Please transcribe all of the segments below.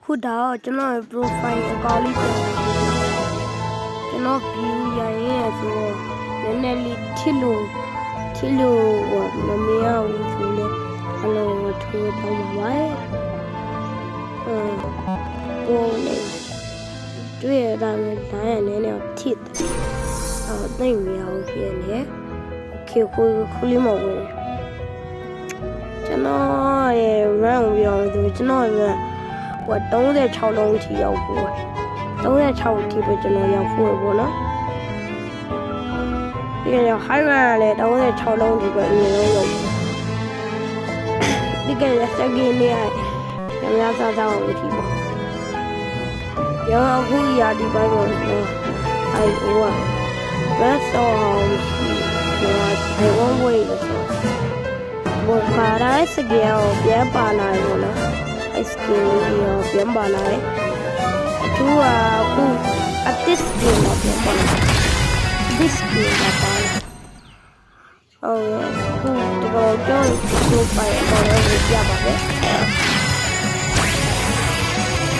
ခုတော့ကျွန်တော် profile အကောင့်လေးပြန်လာပြီကျွန်တော် view ရရင်ဆိုတော့နည်းနည်းလေးထစ်လို့မမြင်အောင်ဆိုလဲအလုံးထိုးတောင်းပါပုံနေတွေ့ရတာနဲ့လိုင်းရနေနေထစ်သိမ့်မရဘူးဖြစ်နေခေခိုးလေးမဝင်ကျွန်တော်ရဲ့ run ကိုပြောလို့ဆိုကျွန်တော်ရဲ့36လုံးထိရောက်ဖို့36ထိပဲကျွန်တော်ရောက်ဖို့ပေါ့နော်ပြီးတော့ high run လည်း36လုံးထိပဲအမြင်ဆုံးရောက်ပြီးကြတဲ့ second နေ့ရများစားအောင်ထိပါရောအခုရာဒီပိုင်းတော့rest on I won't waitဘောပါရိုင်းစကေးကိုပြန်ပါလာရောနော်ไอ้สกิลရောပြန်ပါလာတယ်သူကအခုအသစ်စကင်တော့ပြန်ပါလာ this skill ကပါလာဟုတ်ကဲ့ခုတော့ပိုင်တော့ပြပါပဲ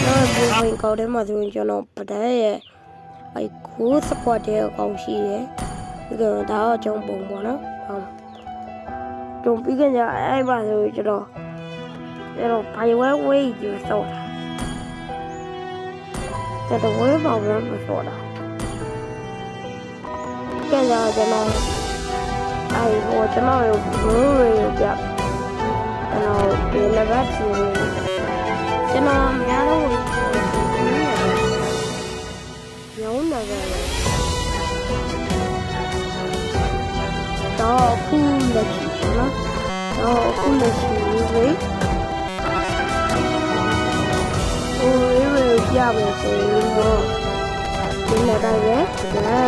တော့ဒီဝင်ကောက်ထဲမှာဆိုရင်ကျွန်တော်ပဒဲရဲ့ไอ้ကိုစကွတ်တဲ့အကောင်ရှိတယ်ပြီးတော့ဒါတော့ကျုံပုံပေါ့နော်ဟုတ်ကျုံပြီးကြအဲ့ပါဆိုကျွန်တော်ဘာဝဲဝေးကျစောတာတဲ့ဝဲပါဝဲမစောတာကဲလာကျွန်တော်ကျွန်တော်ရိုးပြပြန်လာချူကျွန်တော်များတော့ရောင်းနေတယ်တော့ခုလက်ရှိနော်တော့ခုလက်ရှိဝေးပြမယ်ဆိုရင်တော့ဒီနေ့တိုင်းပဲဒါ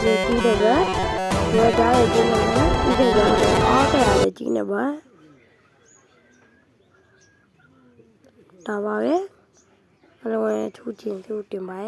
ဒီကြည့်တယ်ပဲဒါကြားရကြည့်နေတယ်ဒီကတော့အားတယ်ရကြည့်နေပါဒါပါပဲအလုံးဝထူးတင်ပါ